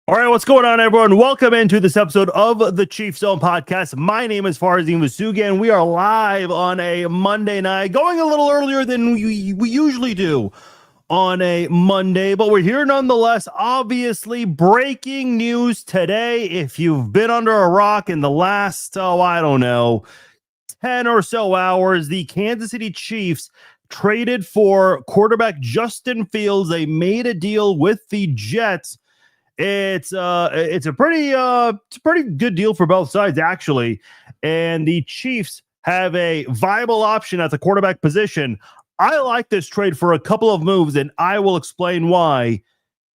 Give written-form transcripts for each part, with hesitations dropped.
All right, what's going on, everyone? Welcome into this episode of the Chief Zone Podcast. My name is Farzin Vasugi, and we are live on a Monday night, going a little earlier than we usually do on a Monday, but we're here nonetheless. Obviously, breaking news today. If you've been under a rock in the last, I don't know, 10 or so hours, the Kansas City Chiefs traded for quarterback Justin Fields. They made a deal with the Jets. It's a pretty good deal for both sides, actually. And the Chiefs have a viable option at the quarterback position. I like this trade for a couple of moves, and I will explain why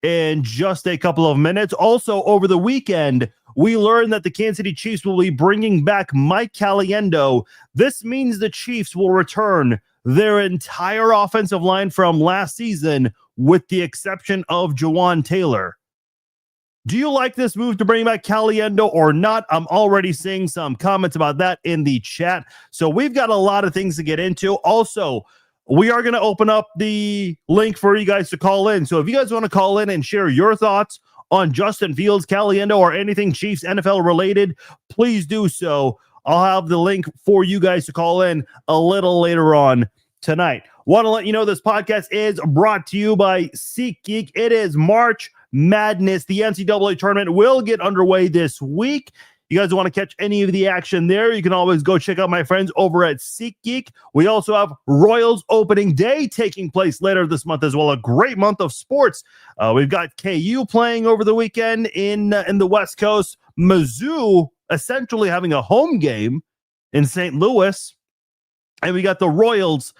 in just a couple of minutes. Also, over the weekend, we learned that the Kansas City Chiefs will be bringing back Mike Caliendo. This means the Chiefs will return their entire offensive line from last season, with the exception of Jawan Taylor. Do you like this move to bring back Caliendo or not? I'm already seeing some comments about that in the chat. So we've got a lot of things to get into. Also, we are going to open up the link for you guys to call in. So if you guys want to call in and share your thoughts on Justin Fields, Caliendo, or anything Chiefs NFL related, please do so. I'll have the link for you guys to call in a little later on tonight. Want to let you know this podcast is brought to you by SeatGeek. It is March Madness. The NCAA tournament will get underway this week. You guys want to catch any of the action there, you can always go check out my friends over at SeatGeek. We also have Royals opening day taking place later this month as well. A great month of sports. We've got KU playing over the weekend in the West Coast. Mizzou essentially having a home game in St. Louis. And we got the Royals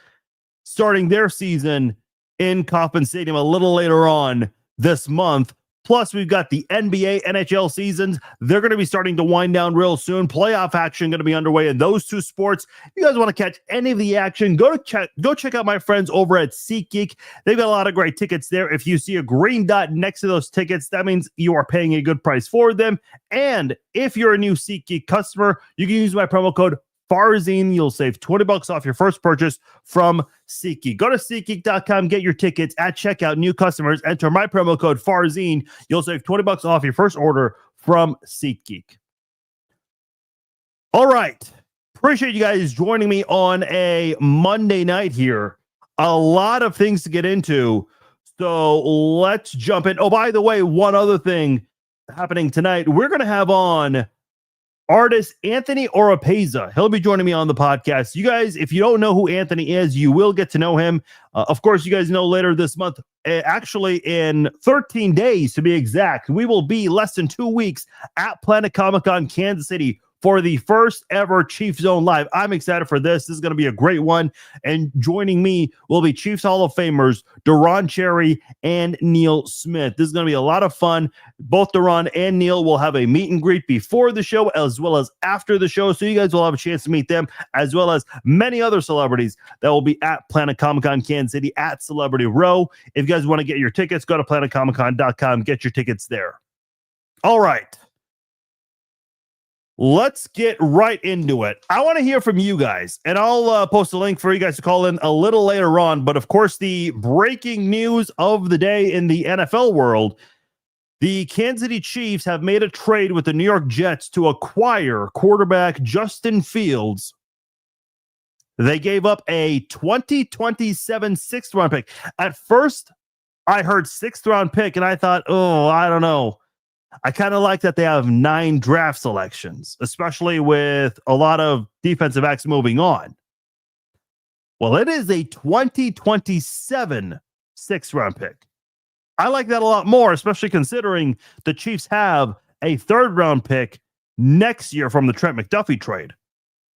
starting their season in Kauffman Stadium a little later on this month. Plus, we've got the NBA, NHL seasons. They're going to be starting to wind down real soon. Playoff action going to be underway in those two sports. If you guys want to catch any of the action, go check out my friends over at SeatGeek. They've got a lot of great tickets there. If you see a green dot next to those tickets, that means you are paying a good price for them. And if you're a new SeatGeek customer, you can use my promo code Farzin. You'll save $20 off your first purchase from SeatGeek. Go to SeatGeek.com, get your tickets at checkout. New customers, enter my promo code Farzin. You'll save $20 off your first order from SeatGeek. All right. Appreciate you guys joining me on a Monday night here. A lot of things to get into. So let's jump in. Oh, by the way, one other thing happening tonight. We're going to have on artist Anthony Oropeza. He'll be joining me on the podcast. You guys, if you don't know who Anthony is, you will get to know him. Of course, you guys know later this month, actually in 13 days to be exact, we will be less than 2 weeks at Planet Comic-Con Kansas City for the first ever Chief Zone Live. I'm excited for this. This is going to be a great one. And joining me will be Chiefs Hall of Famers Deron Cherry and Neil Smith. This is going to be a lot of fun. Both Deron and Neil will have a meet and greet before the show as well as after the show. So you guys will have a chance to meet them as well as many other celebrities that will be at Planet Comic-Con Kansas City at Celebrity Row. If you guys want to get your tickets, go to planetcomiccon.com. Get your tickets there. All right. Let's get right into it. I want to hear from you guys, and I'll post a link for you guys to call in a little later on. But of course, the breaking news of the day in the NFL world, the Kansas City Chiefs have made a trade with the New York Jets to acquire quarterback Justin Fields. They gave up a 2027 sixth round pick. At first, I heard sixth round pick, and I thought, oh, I don't know. I kind of like that they have 9 draft selections, especially with a lot of defensive backs moving on. Well, it is a 2027 sixth round pick. I like that a lot more, especially considering the Chiefs have a third round pick next year from the Trent McDuffie trade.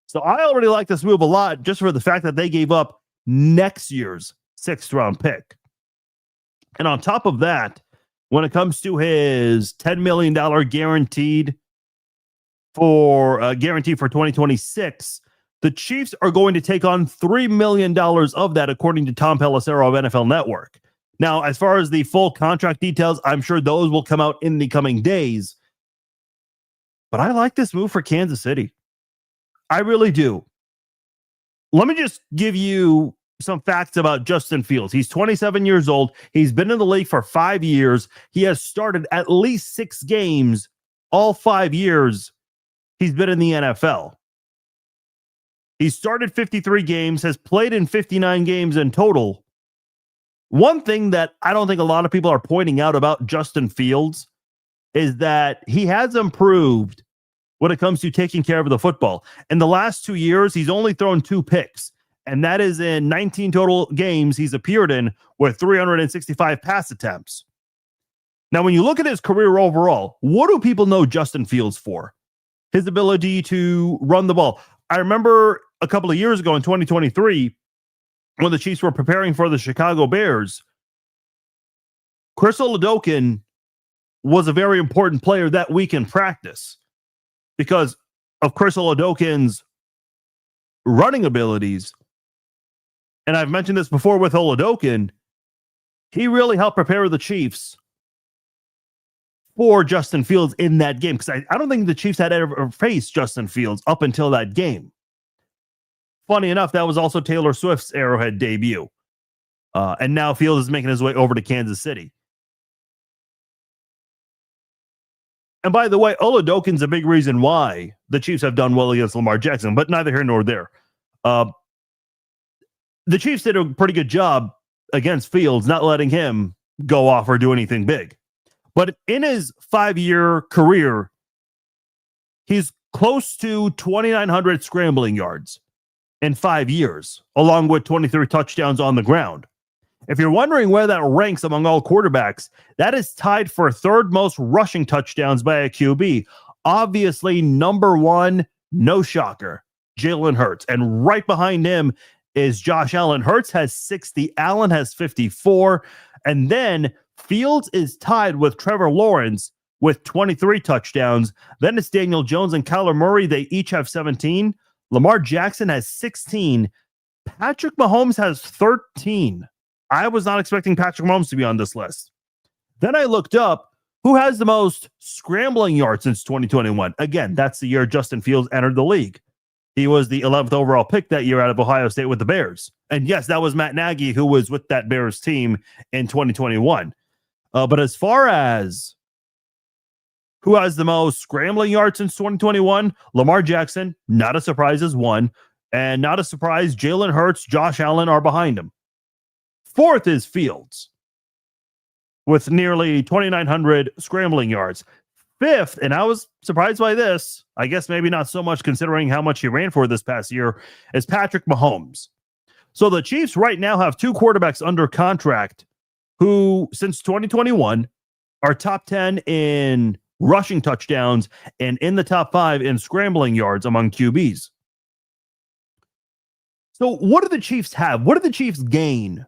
So I already like this move a lot just for the fact that they gave up next year's sixth round pick. And on top of that, when it comes to his $10 million guaranteed for 2026, the Chiefs are going to take on $3 million of that, according to Tom Pelissero of NFL Network. Now, as far as the full contract details, I'm sure those will come out in the coming days. But I like this move for Kansas City. I really do. Let me just give you some facts about Justin Fields. He's 27 years old. He's been in the league for 5 years. He has started at least 6 games all 5 years he's been in the NFL. He started 53 games, has played in 59 games in total. One thing that I don't think a lot of people are pointing out about Justin Fields is that he has improved when it comes to taking care of the football. In the last 2 years, he's only thrown 2 picks, and that is in 19 total games he's appeared in with 365 pass attempts. Now, when you look at his career overall, what do people know Justin Fields for? His ability to run the ball. I remember a couple of years ago in 2023, when the Chiefs were preparing for the Chicago Bears, Chris Oladokun was a very important player that week in practice because of Chris Oladokun's running abilities. And I've mentioned this before with Oladokun. He really helped prepare the Chiefs for Justin Fields in that game, because I don't think the Chiefs had ever faced Justin Fields up until that game. Funny enough, that was also Taylor Swift's Arrowhead debut. And now Fields is making his way over to Kansas City. And by the way, Oladokun's a big reason why the Chiefs have done well against Lamar Jackson, but neither here nor there. The Chiefs did a pretty good job against Fields, not letting him go off or do anything big. But in his 5-year career, he's close to 2,900 scrambling yards in 5 years, along with 23 touchdowns on the ground. If you're wondering where that ranks among all quarterbacks, that is tied for third most rushing touchdowns by a QB. Obviously, number one, no shocker, Jalen Hurts. And right behind him is Josh Allen. Hurts has 60, Allen has 54. And then Fields is tied with Trevor Lawrence with 23 touchdowns. Then it's Daniel Jones and Kyler Murray. They each have 17. Lamar Jackson has 16. Patrick Mahomes has 13. I was not expecting Patrick Mahomes to be on this list. Then I looked up who has the most scrambling yards since 2021. Again, that's the year Justin Fields entered the league. He was the 11th overall pick that year out of Ohio State with the Bears. And yes, that was Matt Nagy, who was with that Bears team in 2021. But as far as who has the most scrambling yards since 2021, Lamar Jackson, not a surprise, is one. And not a surprise, Jalen Hurts, Josh Allen are behind him. Fourth is Fields with nearly 2,900 scrambling yards. Fifth, and I was surprised by this, I guess maybe not so much considering how much he ran for this past year, is Patrick Mahomes. So the Chiefs right now have 2 quarterbacks under contract who, since 2021, are top 10 in rushing touchdowns and in the top 5 in scrambling yards among QBs. So what do the Chiefs have? What do the Chiefs gain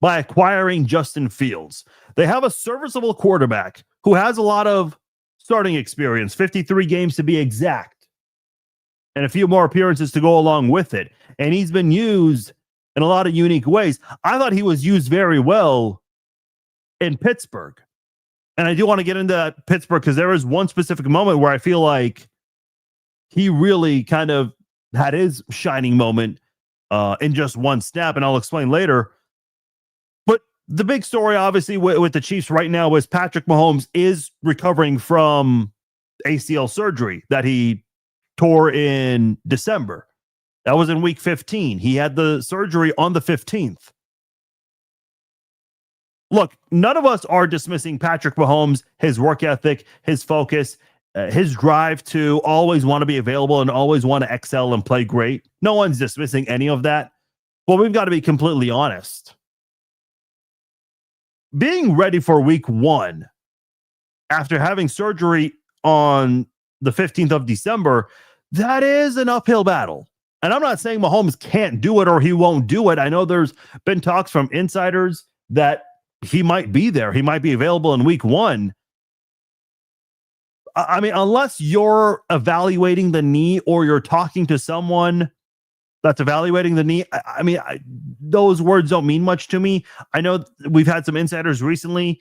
by acquiring Justin Fields? They have a serviceable quarterback who has a lot of starting experience, 53 games to be exact, and a few more appearances to go along with it. And he's been used in a lot of unique ways. I thought he was used very well in Pittsburgh. And I do want to get into that Pittsburgh because there is one specific moment where I feel like he really kind of had his shining moment in just one snap, and I'll explain later. The big story, obviously, with the Chiefs right now is Patrick Mahomes is recovering from ACL surgery that he tore in December. That was in week 15. He had the surgery on the 15th. Look, none of us are dismissing Patrick Mahomes, his work ethic, his focus, his drive to always want to be available and always want to excel and play great. No one's dismissing any of that. But we've got to be completely honest. Being ready for week 1 after having surgery on the 15th of December, that is an uphill battle. And I'm not saying Mahomes can't do it or he won't do it. I know there's been talks from insiders that he might be there. He might be available in week 1. I mean, unless you're evaluating the knee or you're talking to someone that's evaluating the knee, those words don't mean much to me. I know we've had some insiders recently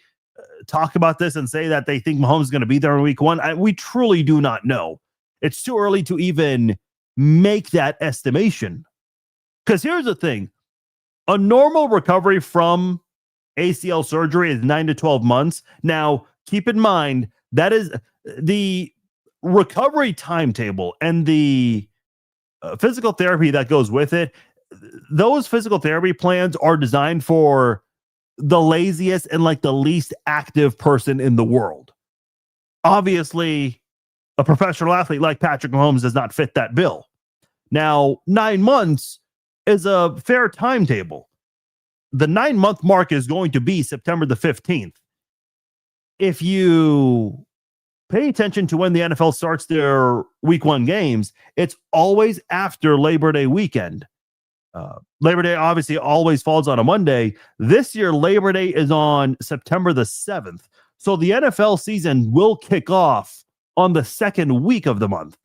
talk about this and say that they think Mahomes is going to be there in week 1. We truly do not know. It's too early to even make that estimation. Because here's the thing. A normal recovery from ACL surgery is 9 to 12 months. Now, keep in mind that is the recovery timetable and the physical therapy that goes with it. Those physical therapy plans are designed for the laziest and like the least active person in the world. Obviously, a professional athlete like Patrick Mahomes does not fit that bill. Now, 9 months is a fair timetable. The 9-month mark is going to be September the 15th. If you pay attention to when the NFL starts their week 1 games, it's always after Labor Day weekend. Labor Day obviously always falls on a Monday. This year, Labor Day is on September the 7th. So the NFL season will kick off on the second week of the month.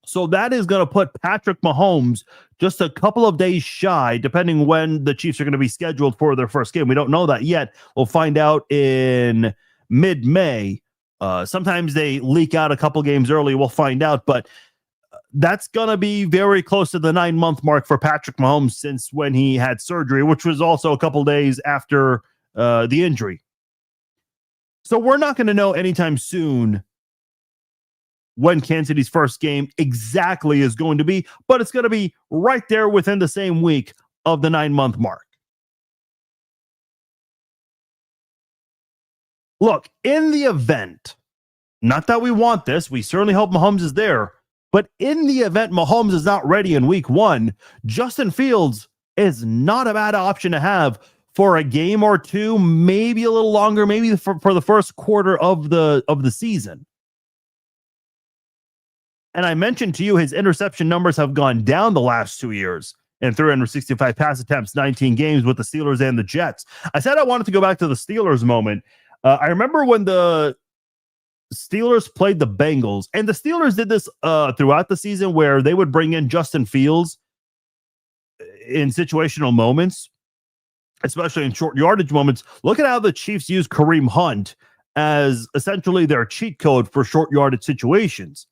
So that is going to put Patrick Mahomes just a couple of days shy, depending when the Chiefs are going to be scheduled for their first game. We don't know that yet. We'll find out in mid-May. Sometimes they leak out a couple games early. We'll find out, but that's going to be very close to the 9-month mark for Patrick Mahomes since when he had surgery, which was also a couple days after the injury. So we're not going to know anytime soon when Kansas City's first game exactly is going to be, but it's going to be right there within the same week of the 9-month mark. Look, in the event, not that we want this, we certainly hope Mahomes is there, but in the event Mahomes is not ready in week 1, Justin Fields is not a bad option to have for a game or two, maybe a little longer, maybe for the first quarter of the season. And I mentioned to you his interception numbers have gone down the last 2 years and 365 pass attempts, 19 games with the Steelers and the Jets. I said I wanted to go back to the Steelers moment. I remember when the Steelers played the Bengals, and the Steelers did this throughout the season where they would bring in Justin Fields in situational moments, especially in short yardage moments. Look at how the Chiefs use Kareem Hunt as essentially their cheat code for short yardage situations.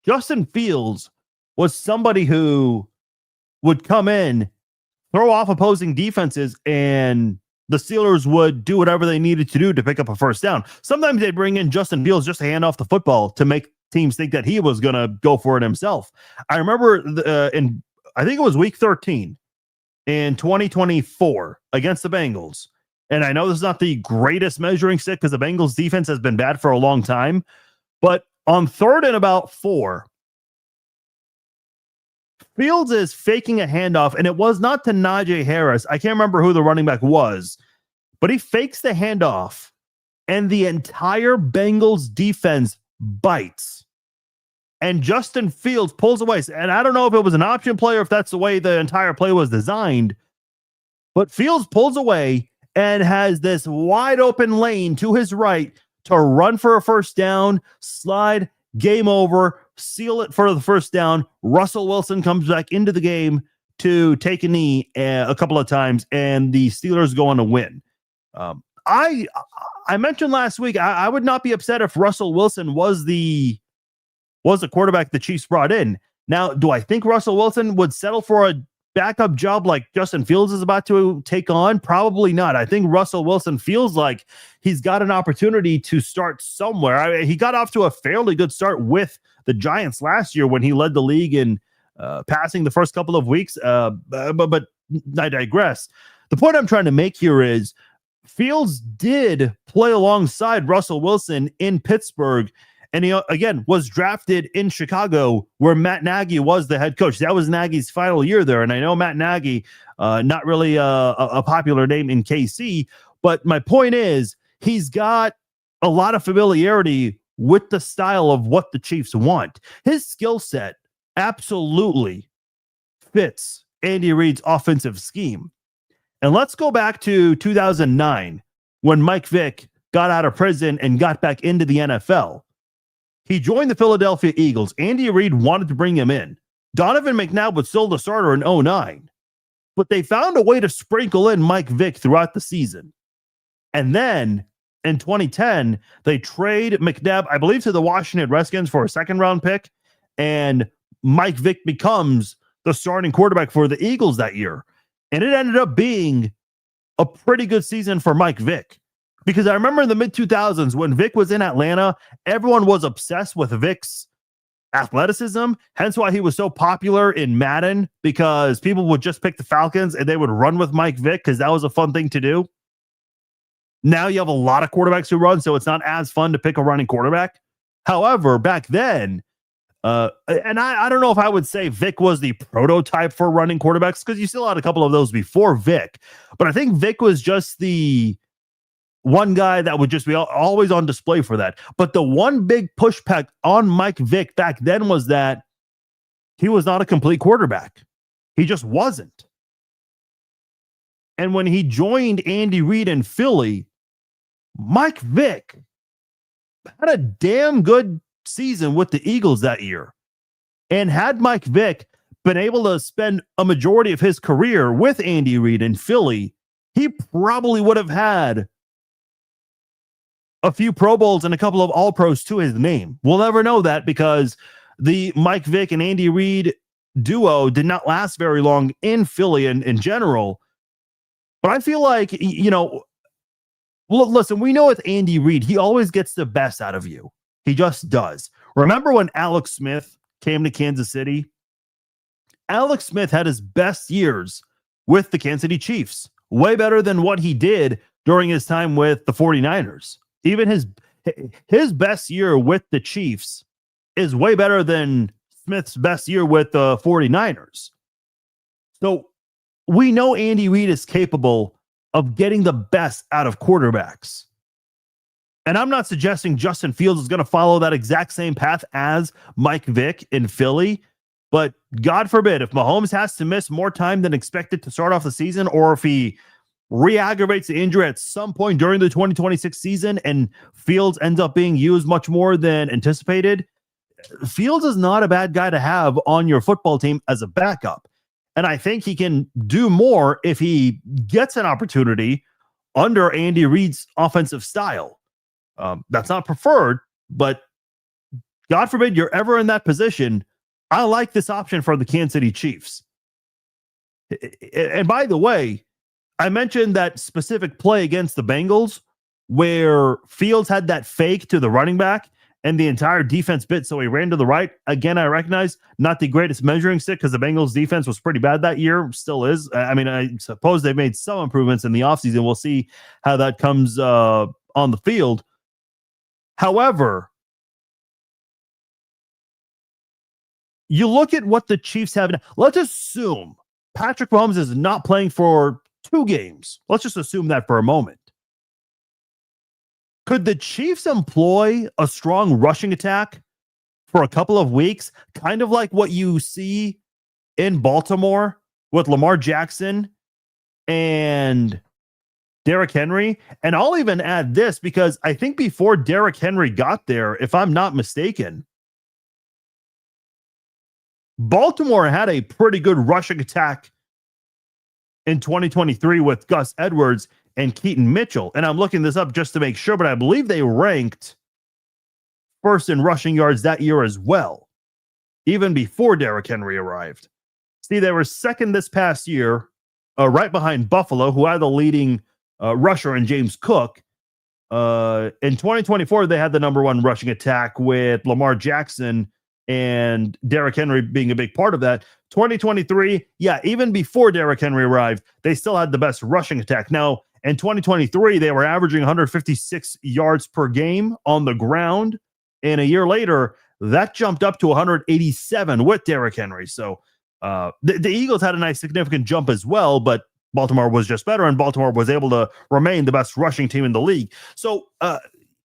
Justin Fields was somebody who would come in, throw off opposing defenses, and the Steelers would do whatever they needed to do to pick up a first down. Sometimes they bring in Justin Fields just to hand off the football to make teams think that he was going to go for it himself. I remember I think it was week 13 in 2024 against the Bengals. And I know this is not the greatest measuring stick because the Bengals defense has been bad for a long time, but on 3rd and about 4, Fields is faking a handoff, and it was not to Najee Harris. I can't remember who the running back was, but he fakes the handoff, and the entire Bengals defense bites. And Justin Fields pulls away. And I don't know if it was an option play or if that's the way the entire play was designed, but Fields pulls away and has this wide open lane to his right to run for a first down, slide, game over, seal it for the first down. Russell Wilson comes back into the game to take a knee a couple of times, and the Steelers go on to win. I mentioned last week I would not be upset if Russell Wilson was the quarterback the Chiefs brought in. Now, do I think Russell Wilson would settle for a backup job like Justin Fields is about to take on? Probably not. I think Russell Wilson feels like he's got an opportunity to start somewhere. I mean, he got off to a fairly good start with the Giants last year when he led the league in passing the first couple of weeks. But I digress. The point I'm trying to make here is Fields did play alongside Russell Wilson in Pittsburgh, and he, again, was drafted in Chicago where Matt Nagy was the head coach. That was Nagy's final year there. And I know Matt Nagy, not really a popular name in KC, but my point is he's got a lot of familiarity with the style of what the Chiefs want. His skill set absolutely fits Andy Reid's offensive scheme. And let's go back to 2009 when Mike Vick got out of prison and got back into the NFL. He joined the Philadelphia Eagles. Andy Reid wanted to bring him in. Donovan McNabb was still the starter in 2009, but they found a way to sprinkle in Mike Vick throughout the season. And then in 2010, they trade McNabb, I believe, to the Washington Redskins for a second-round pick, and Mike Vick becomes the starting quarterback for the Eagles that year. And it ended up being a pretty good season for Mike Vick. Because I remember in the mid 2000s when Vick was in Atlanta, everyone was obsessed with Vick's athleticism, hence why he was so popular in Madden, because people would just pick the Falcons and they would run with Mike Vick because that was a fun thing to do. Now you have a lot of quarterbacks who run, so it's not as fun to pick a running quarterback. However, back then, and I don't know if I would say Vick was the prototype for running quarterbacks, because you still had a couple of those before Vick, but I think Vick was just the one guy that would just be always on display for that. But the one big pushback on Mike Vick back then was that he was not a complete quarterback. He just wasn't. And when he joined Andy Reid in Philly, Mike Vick had a damn good season with the Eagles that year. And had Mike Vick been able to spend a majority of his career with Andy Reid in Philly, he probably would have had a few Pro Bowls and a couple of All-Pros to his name. We'll never know that because the Mike Vick and Andy Reid duo did not last very long in Philly in general. But I feel like, listen, we know with Andy Reid, he always gets the best out of you. He just does. Remember when Alex Smith came to Kansas City? Alex Smith had his best years with the Kansas City Chiefs. Way better than what he did during his time with the 49ers. Even his best year with the Chiefs is way better than Smith's best year with the 49ers. So we know Andy Reid is capable of getting the best out of quarterbacks. And I'm not suggesting Justin Fields is going to follow that exact same path as Mike Vick in Philly. But God forbid, if Mahomes has to miss more time than expected to start off the season, or if he re-aggravates the injury at some point during the 2026 season and Fields ends up being used much more than anticipated, Fields is not a bad guy to have on your football team as a backup. And I think he can do more if he gets an opportunity under Andy Reid's offensive style. That's not preferred, but God forbid you're ever in that position. I like this option for the Kansas City Chiefs. And by the way, I mentioned that specific play against the Bengals where Fields had that fake to the running back and the entire defense bit, so he ran to the right. Again, I recognize not the greatest measuring stick because the Bengals defense was pretty bad that year, still is. I mean, I suppose they've made some improvements in the offseason. We'll see how that comes on the field. However, you look at what the Chiefs have. Let's assume Patrick Mahomes is not playing for 2 games. Let's just assume that for a moment. Could the Chiefs employ a strong rushing attack for a couple of weeks, kind of like what you see in Baltimore with Lamar Jackson and Derrick Henry? And I'll even add this because I think before Derrick Henry got there, if I'm not mistaken, Baltimore had a pretty good rushing attack in 2023 with Gus Edwards and Keaton Mitchell. And I'm looking this up just to make sure, but I believe they ranked first in rushing yards that year as well, even before Derrick Henry arrived. See, they were second this past year, right behind Buffalo, who had the leading rusher in James Cook. In 2024, they had the number 1 rushing attack with Lamar Jackson and Derrick Henry being a big part of that. 2023, yeah, even before Derrick Henry arrived, they still had the best rushing attack. Now, in 2023, they were averaging 156 yards per game on the ground. And a year later, that jumped up to 187 with Derrick Henry. So the Eagles had a nice significant jump as well, but Baltimore was just better, and Baltimore was able to remain the best rushing team in the league. So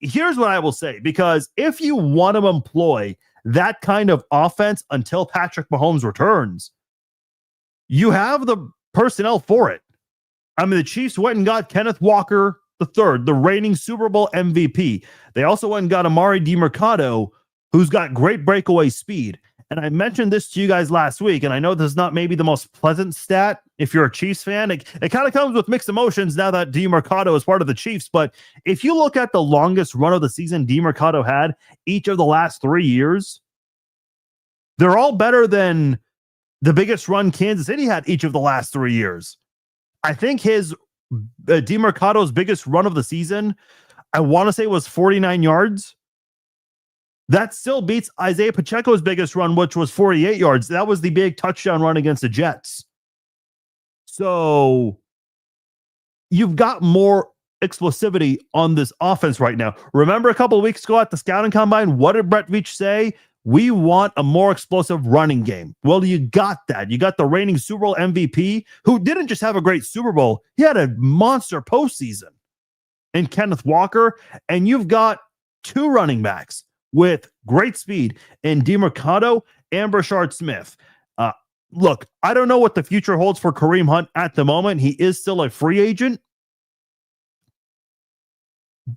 here's what I will say, because if you want to employ that kind of offense until Patrick Mahomes returns, you have the personnel for it. I mean, the Chiefs went and got Kenneth Walker III, the reigning Super Bowl MVP. They also went and got Amari DiMercato, who's got great breakaway speed. And I mentioned this to you guys last week, and I know this is not maybe the most pleasant stat if you're a Chiefs fan. It kind of comes with mixed emotions now that DiMercato is part of the Chiefs. But if you look at the longest run of the season DiMercato had each of the last 3 years, they're all better than the biggest run Kansas City had each of the last 3 years. I think his DeMarcado's biggest run of the season, I want to say, was 49 yards. That still beats Isaiah Pacheco's biggest run, which was 48 yards. That was the big touchdown run against the Jets. So you've got more explosivity on this offense right now. Remember a couple of weeks ago at the scouting combine, what did Brett Veach say? We want a more explosive running game. Well, you got that. You got the reigning Super Bowl MVP, who didn't just have a great Super Bowl, he had a monster postseason in Kenneth Walker, and you've got two running backs with great speed in DeMarcado and Brashard Smith. Look, I don't know what the future holds for Kareem Hunt at the moment. He is still a free agent.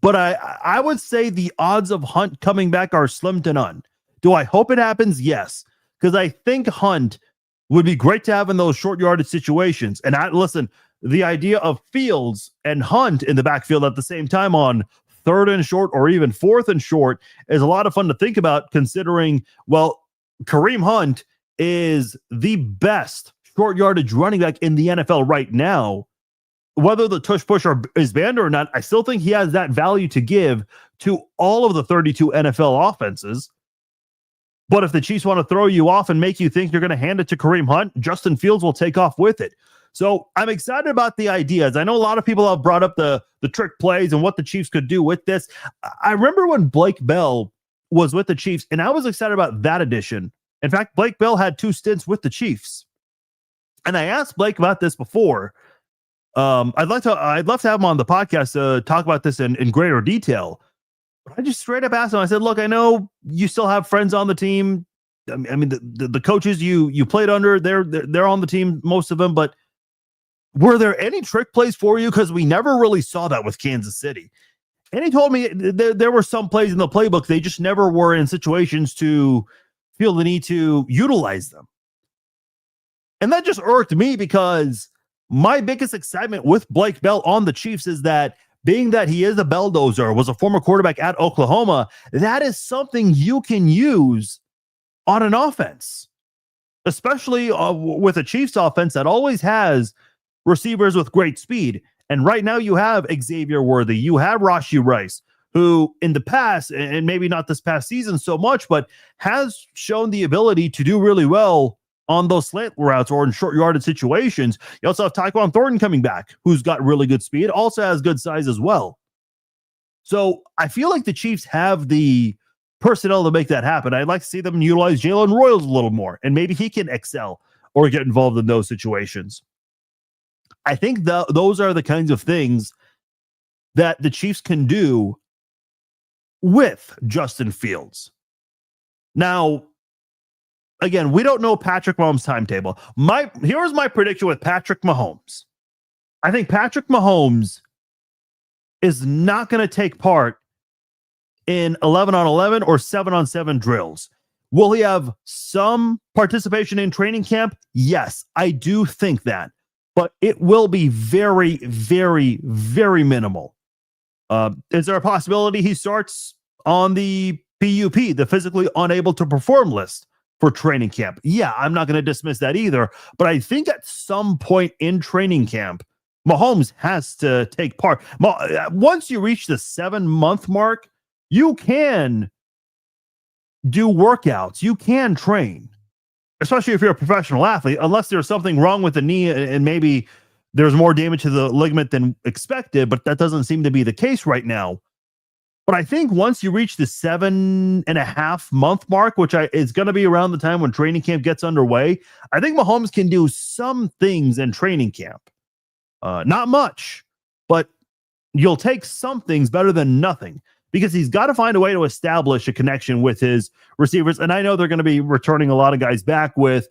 But I would say the odds of Hunt coming back are slim to none. Do I hope it happens? Yes. Because I think Hunt would be great to have in those short yardage situations. And listen, the idea of Fields and Hunt in the backfield at the same time on third and short or even fourth and short is a lot of fun to think about, considering, well, Kareem Hunt is the best short yardage running back in the NFL right now. Whether the tush push is banned or not, I still think he has that value to give to all of the 32 NFL offenses. But if the Chiefs want to throw you off and make you think you're going to hand it to Kareem Hunt, Justin Fields will take off with it. So I'm excited about the ideas. I know a lot of people have brought up the trick plays and what the Chiefs could do with this. I remember when Blake Bell was with the Chiefs, and I was excited about that addition. In fact, Blake Bell had 2 stints with the Chiefs. And I asked Blake about this before. I'd love to have him on the podcast to talk about this in greater detail. But I just straight up asked him, I said, look, I know you still have friends on the team. I mean, the coaches you played under, they're on the team, most of them, but were there any trick plays for you? Because we never really saw that with Kansas City. And he told me there were some plays in the playbook, they just never were in situations to feel the need to utilize them. And that just irked me, because my biggest excitement with Blake Bell on the Chiefs is that, being that he is a belldozer, was a former quarterback at Oklahoma, that is something you can use on an offense, especially with a Chiefs offense that always has receivers with great speed. And right now you have Xavier Worthy, you have Rashee Rice, who in the past, and maybe not this past season so much, but has shown the ability to do really well on those slant routes or in short yardage situations. You also have Tyquan Thornton coming back, who's got really good speed, also has good size as well. So I feel like the Chiefs have the personnel to make that happen. I'd like to see them utilize Jalen Royals a little more, and maybe he can excel or get involved in those situations. I think those are the kinds of things that the Chiefs can do with Justin Fields. Now, again, we don't know Patrick Mahomes' timetable. Here's my prediction with Patrick Mahomes. I think Patrick Mahomes is not going to take part in 11-on-11 or 7-on-7 drills. Will he have some participation in training camp? Yes, I do think that. But it will be very, very, very minimal. Is there a possibility he starts on the PUP, the physically unable to perform list, for training camp? Yeah, I'm not going to dismiss that either. But I think at some point in training camp, Mahomes has to take part. Once you reach the 7-month mark, you can do workouts. You can train, especially if you're a professional athlete, unless there's something wrong with the knee and maybe there's more damage to the ligament than expected, but that doesn't seem to be the case right now. But I think once you reach the 7.5-month mark, which is going to be around the time when training camp gets underway, I think Mahomes can do some things in training camp. Not much, but you'll take some things better than nothing, because he's got to find a way to establish a connection with his receivers. And I know they're going to be returning a lot of guys back with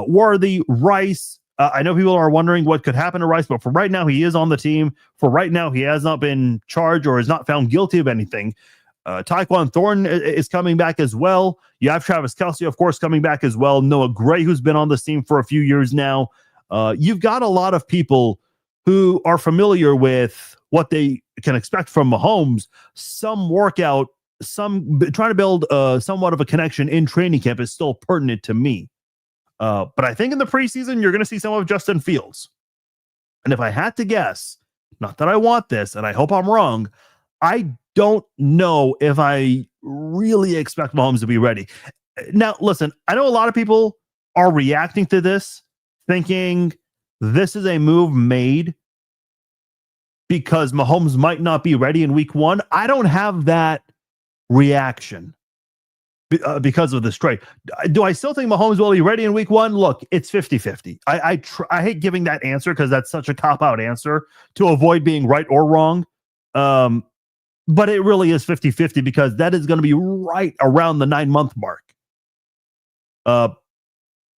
Worthy, Rice. I know people are wondering what could happen to Rice, but for right now, he is on the team. For right now, he has not been charged or is not found guilty of anything. Tyquan Thornton is coming back as well. You have Travis Kelce, of course, coming back as well. Noah Gray, who's been on this team for a few years now. You've got a lot of people who are familiar with what they can expect from Mahomes. Some workout, some trying to build somewhat of a connection in training camp is still pertinent to me. But I think in the preseason, you're going to see some of Justin Fields. And if I had to guess, not that I want this, and I hope I'm wrong, I don't know if I really expect Mahomes to be ready. Now, listen, I know a lot of people are reacting to this thinking this is a move made because Mahomes might not be ready in week 1. I don't have that reaction because of this trade. Do I still think Mahomes will be ready in week 1? Look, it's 50-50. I hate giving that answer because that's such a cop-out answer to avoid being right or wrong. But it really is 50-50 because that is going to be right around the 9-month mark.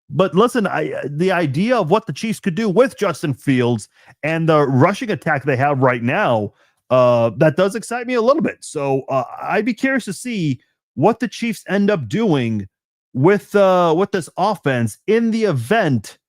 But listen, the idea of what the Chiefs could do with Justin Fields and the rushing attack they have right now, that does excite me a little bit. So I'd be curious to see what the Chiefs end up doing with this offense in the event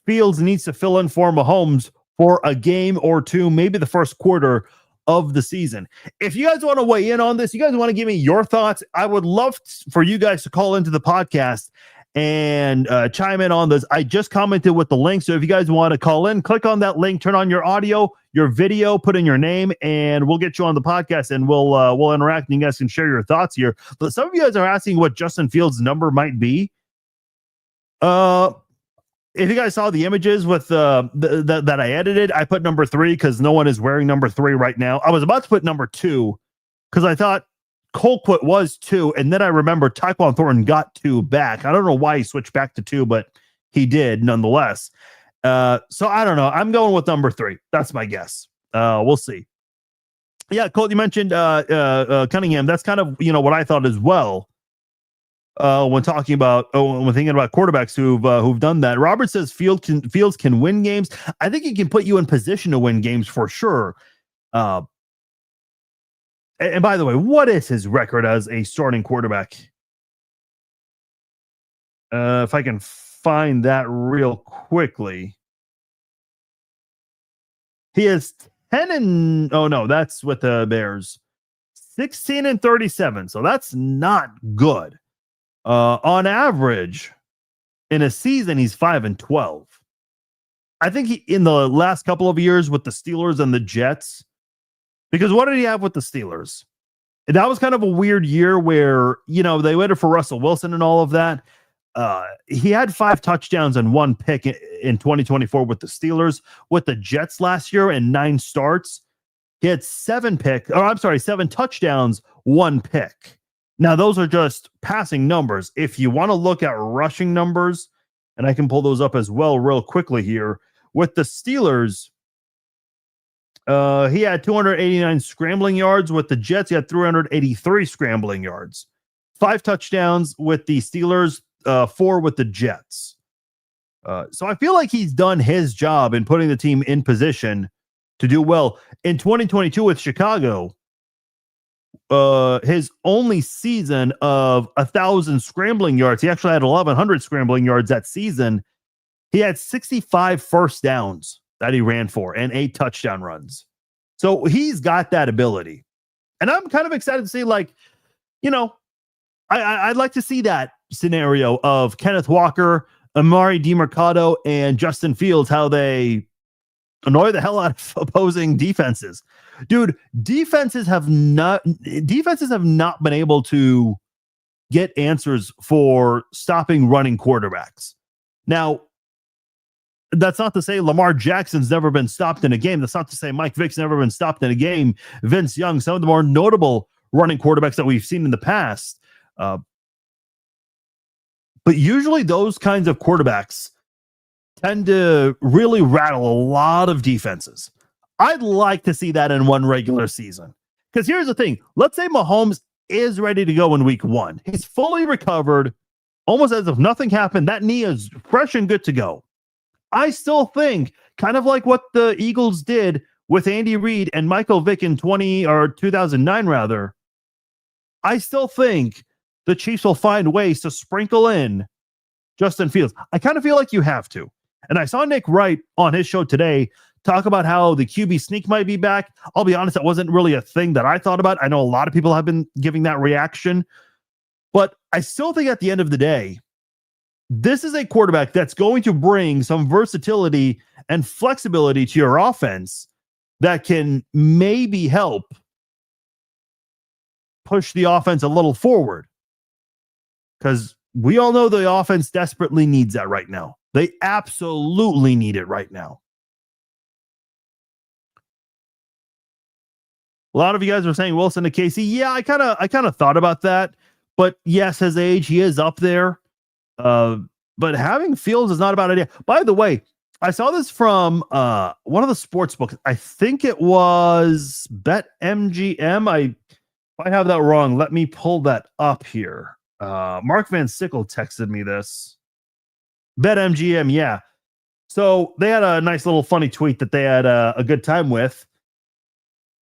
Fields needs to fill in for Mahomes for a game or two, maybe the first quarter of the season. If you guys want to weigh in on this, you guys want to give me your thoughts, I would love for you guys to call into the podcast and chime in on this. I just commented with the link, so if you guys want to call in, click on that link, turn on your audio, your video, put in your name, and we'll get you on the podcast, and we'll interact, and you guys can share your thoughts here. But some of you guys are asking what Justin Fields' number might be. If you guys saw the images with that I edited, I put number 3 because no one is wearing number 3 right now. I was about to put number 2 because I thought Colquitt was 2, and then I remember Tyquan Thornton got 2 back. I don't know why he switched back to 2, but he did nonetheless. So I don't know. I'm going with number 3. That's my guess. We'll see. Yeah, Colt, you mentioned Cunningham. That's kind of what I thought as well. When talking about when thinking about quarterbacks who've done that. Robert says Fields can win games. I think he can put you in position to win games for sure. And by the way, what is his record as a starting quarterback? If I can find that real quickly. He is 10 and that's with the Bears. 16-37. So that's not good. On average, in a season, he's 5-12. I think in the last couple of years with the Steelers and the Jets, because what did he have with the Steelers? And that was kind of a weird year where, they waited for Russell Wilson and all of that. He had 5 touchdowns and 1 pick in 2024 with the Steelers. With the Jets last year and 9 starts, he had 7 touchdowns, 1 pick. Now, those are just passing numbers. If you want to look at rushing numbers, and I can pull those up as well real quickly here, with the Steelers, he had 289 scrambling yards. With the Jets, he had 383 scrambling yards. 5 touchdowns with the Steelers, 4 with the Jets. So I feel like he's done his job in putting the team in position to do well. In 2022 with Chicago, his only season of 1,000 scrambling yards, he actually had 1,100 scrambling yards that season. He had 65 first downs that he ran for and 8 touchdown runs. So he's got that ability. And I'm kind of excited to see, I'd like to see that scenario of Kenneth Walker, Amari DiMercado, and Justin Fields, how they annoy the hell out of opposing defenses. Dude, defenses have not been able to get answers for stopping running quarterbacks. Now, that's not to say Lamar Jackson's never been stopped in a game. That's not to say Mike Vick's never been stopped in a game. Vince Young, some of the more notable running quarterbacks that we've seen in the past. But usually those kinds of quarterbacks tend to really rattle a lot of defenses. I'd like to see that in one regular season. Because here's the thing. Let's say Mahomes is ready to go in week 1. He's fully recovered, almost as if nothing happened. That knee is fresh and good to go. I still think, kind of like what the Eagles did with Andy Reid and Michael Vick in 2009 rather, I still think the Chiefs will find ways to sprinkle in Justin Fields. I kind of feel like you have to. And I saw Nick Wright on his show today talk about how the QB sneak might be back. I'll be honest, that wasn't really a thing that I thought about. I know a lot of people have been giving that reaction. But I still think at the end of the day, This is a quarterback that's going to bring some versatility and flexibility to your offense that can maybe help push the offense a little forward. Because we all know the offense desperately needs that right now. They absolutely need it right now. A lot of you guys are saying Wilson to Casey. Yeah, I kind of thought about that. But yes, his age, he is up there. But having Fields is not a bad idea. By the way, I saw this from one of the sports books. I think it was BetMGM. I might have that wrong. Let me pull that up here. Mark Van Sickle texted me this. BetMGM, yeah. So they had a nice little funny tweet that they had a good time with.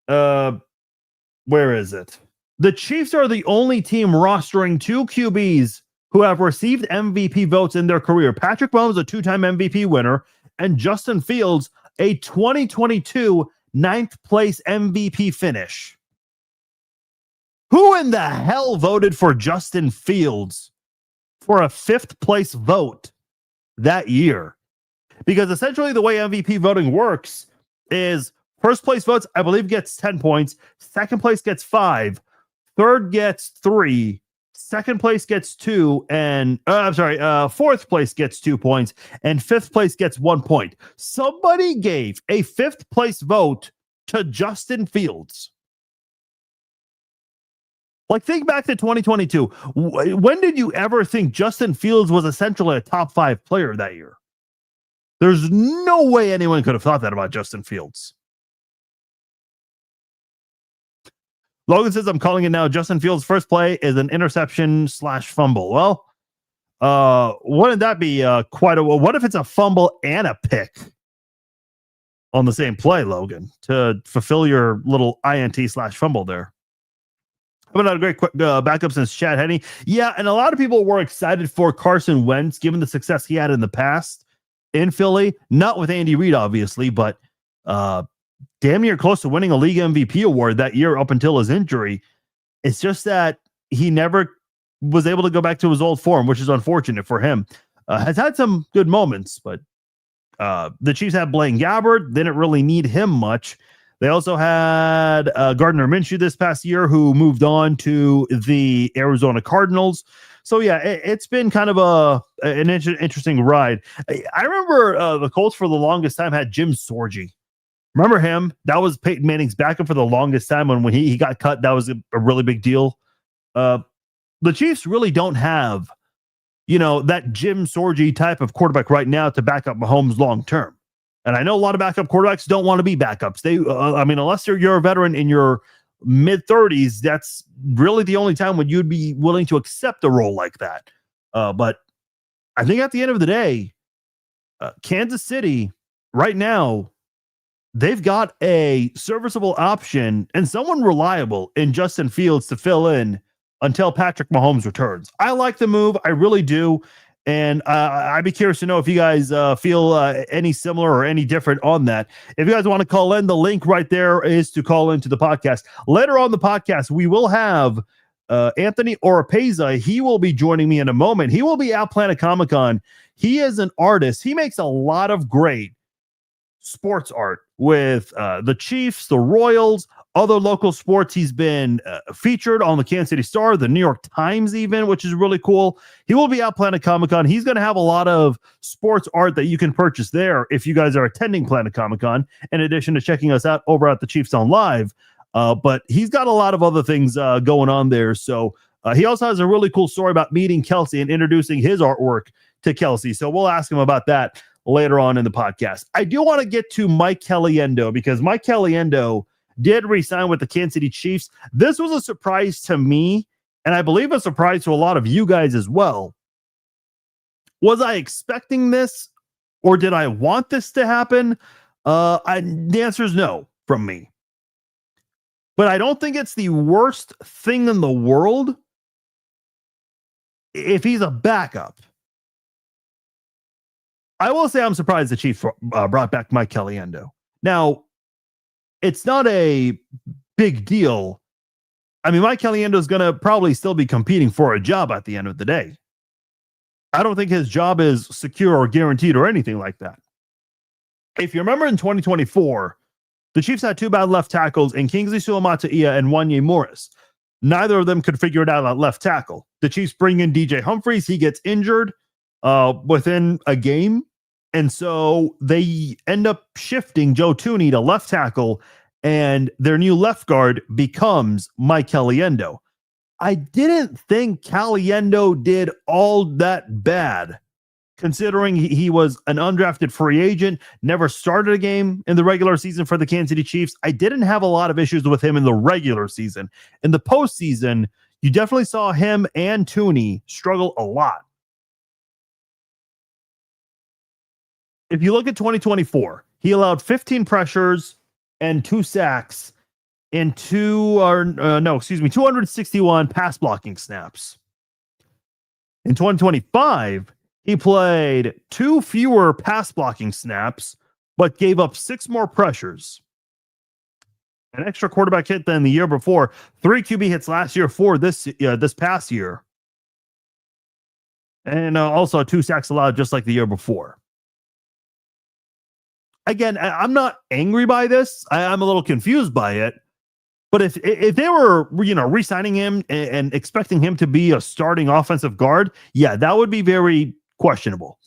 Where is it? The Chiefs are the only team rostering 2 QBs who have received MVP votes in their career. Patrick Mahomes, a 2-time MVP winner, and Justin Fields, a 2022 ninth place MVP finish. Who in the hell voted for Justin Fields for a 5th place vote that year? Because essentially the way MVP voting works is first place votes, I believe, gets 10 points. Second place gets 5. Third gets 3. Second place gets 2. And fourth place gets 2 points. And fifth place gets 1 point. Somebody gave a 5th place vote to Justin Fields. Like, think back to 2022. When did you ever think Justin Fields was essentially a top 5 player that year? There's no way anyone could have thought that about Justin Fields. Logan says, I'm calling it now. Justin Fields' first play is an interception/fumble. Well, wouldn't that be quite a... What if it's a fumble and a pick on the same play, Logan, to fulfill your little INT/fumble there? How about a great backup since Chad Henne? Yeah, and a lot of people were excited for Carson Wentz, given the success he had in the past in Philly. Not with Andy Reid, obviously, but damn near close to winning a league MVP award that year up until his injury. It's just that he never was able to go back to his old form, which is unfortunate for him. Has had some good moments, but the Chiefs had Blaine Gabbert. They didn't really need him much. They also had Gardner Minshew this past year, who moved on to the Arizona Cardinals. So, yeah, it's been kind of an interesting ride. I remember the Colts for the longest time had Jim Sorgi. Remember him? That was Peyton Manning's backup for the longest time. When he got cut, that was a really big deal. The Chiefs really don't have, that Jim Sorgi type of quarterback right now to back up Mahomes long term. And I know a lot of backup quarterbacks don't want to be backups. They, unless you're a veteran in your mid-30s, that's really the only time when you'd be willing to accept a role like that. But I think at the end of the day, Kansas City right now, they've got a serviceable option and someone reliable in Justin Fields to fill in until Patrick Mahomes returns. I like the move. I really do. And I'd be curious to know if you guys feel any similar or any different on that. If you guys want to call in, the link right there is to call into the podcast. Later on the podcast, we will have Anthony Oropeza. He will be joining me in a moment. He will be at Planet Comic-Con. He is an artist. He makes a lot of great sports art with the Chiefs, the Royals, other local sports. He's been featured on the Kansas City Star, the New York Times even, which is really cool. He will be at Planet Comic-Con. He's going to have a lot of sports art that you can purchase there if you guys are attending Planet Comic-Con, in addition to checking us out over at the Chiefs on Live. But he's got a lot of other things going on there. So he also has a really cool story about meeting Kelsey and introducing his artwork to Kelsey. So we'll ask him about that later on in the podcast. I do want to get to Mike Caliendo, because Mike Caliendo did re-sign with the Kansas City Chiefs. This was a surprise to me, and I believe a surprise to a lot of you guys as well. Was I expecting this, or did I want this to happen? The answer is no from me. But I don't think it's the worst thing in the world if he's a backup. I will say I'm surprised the Chiefs brought back Mike Caliendo. Now, it's not a big deal. I mean, Mike Caliendo is going to probably still be competing for a job at the end of the day. I don't think his job is secure or guaranteed or anything like that. If you remember in 2024, the Chiefs had two bad left tackles in Kingsley Suamataia and Wanye Morris. Neither of them could figure it out at left tackle. The Chiefs bring in DJ Humphries. He gets injured within a game. And so they end up shifting Joe Thuney to left tackle, and their new left guard becomes Mike Caliendo. I didn't think Caliendo did all that bad, considering he was an undrafted free agent, never started a game in the regular season for the Kansas City Chiefs. I didn't have a lot of issues with him in the regular season. In the postseason, you definitely saw him and Thuney struggle a lot. If you look at 2024, he allowed 15 pressures and 2 sacks in 261 pass blocking snaps. In 2025, he played 2 fewer pass blocking snaps, but gave up 6 more pressures. An extra quarterback hit than the year before. 3 QB hits last year, 4 this past year. And also 2 sacks allowed just like the year before. Again, I'm not angry by this. I'm a little confused by it. But if they were, re-signing him and expecting him to be a starting offensive guard, yeah, that would be very questionable.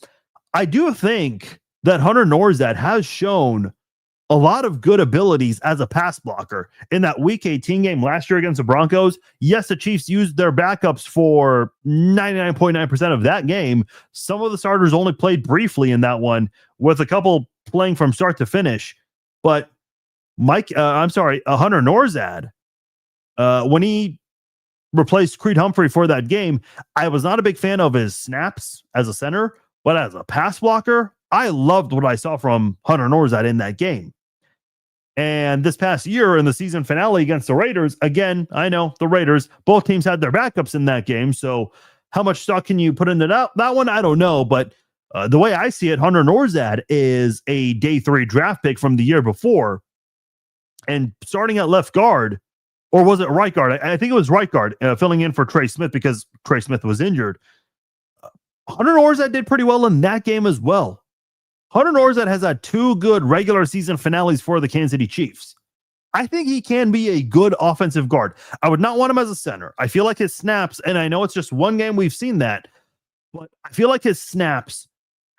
I do think that Hunter Norzad has shown a lot of good abilities as a pass blocker. In that Week 18 game last year against the Broncos, yes, the Chiefs used their backups for 99.9% of that game. Some of the starters only played briefly in that one, with a couple playing from start to finish. But Hunter Norzad, when he replaced Creed Humphrey for that game, I was not a big fan of his snaps as a center, but as a pass blocker, I loved what I saw from Hunter Norzad in that game. And this past year in the season finale against the Raiders, again, I know the Raiders, both teams had their backups in that game. So how much stock can you put into that one? I don't know. But the way I see it, Hunter Norzad is a day 3 draft pick from the year before. And starting at left guard, or was it right guard? I think it was right guard, filling in for Trey Smith because Trey Smith was injured. Hunter Norzad did pretty well in that game as well. Hunter Norzad has had 2 good regular season finales for the Kansas City Chiefs. I think he can be a good offensive guard. I would not want him as a center. I feel like his snaps, and I know it's just one game we've seen that, but I feel like his snaps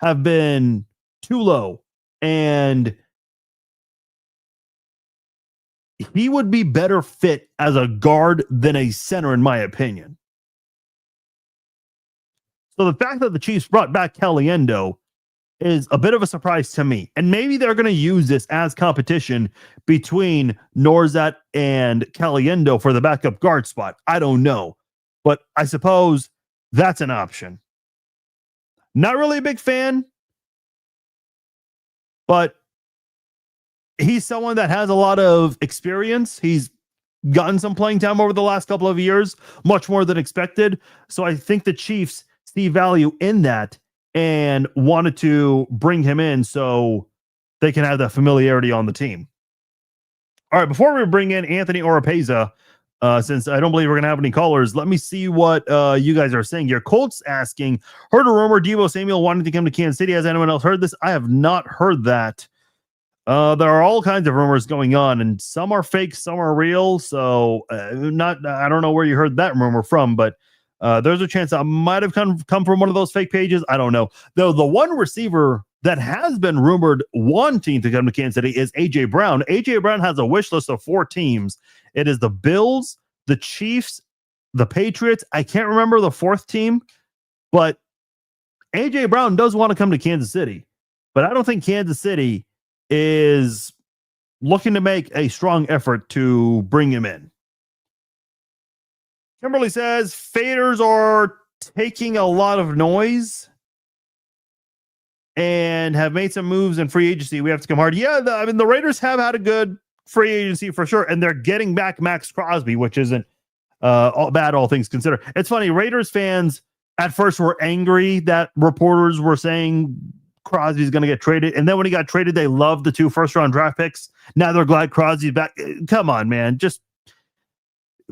have been too low, and he would be better fit as a guard than a center, in my opinion. So the fact that the Chiefs brought back Caliendo is a bit of a surprise to me. And maybe they're going to use this as competition between Norzad and Caliendo for the backup guard spot. I don't know. But I suppose that's an option. Not really a big fan, but he's someone that has a lot of experience. He's gotten some playing time over the last couple of years, much more than expected. So I think the Chiefs see value in that and wanted to bring him in so they can have that familiarity on the team. All right, before we bring in Anthony Oropeza, since I don't believe we're going to have any callers, let me see what you guys are saying here. Colts asking, heard a rumor Deebo Samuel wanting to come to Kansas City. Has anyone else heard this? I have not heard that. There are all kinds of rumors going on, and some are fake, some are real. So I don't know where you heard that rumor from, but there's a chance that might have come from one of those fake pages. I don't know. Though the one receiver that has been rumored wanting to come to Kansas City is A.J. Brown. A.J. Brown has a wish list of 4 teams. It is the Bills, the Chiefs, the Patriots. I can't remember the 4th team, but A.J. Brown does want to come to Kansas City. But I don't think Kansas City is looking to make a strong effort to bring him in. Kimberly says, faders are taking a lot of noise and have made some moves in free agency. We have to come hard. Yeah, the Raiders have had a good free agency for sure, and they're getting back Max Crosby, which isn't bad, all things considered. It's funny, Raiders fans at first were angry that reporters were saying Crosby's going to get traded, and then when he got traded, they loved the 2 first-round draft picks. Now they're glad Crosby's back. Come on, man. Just...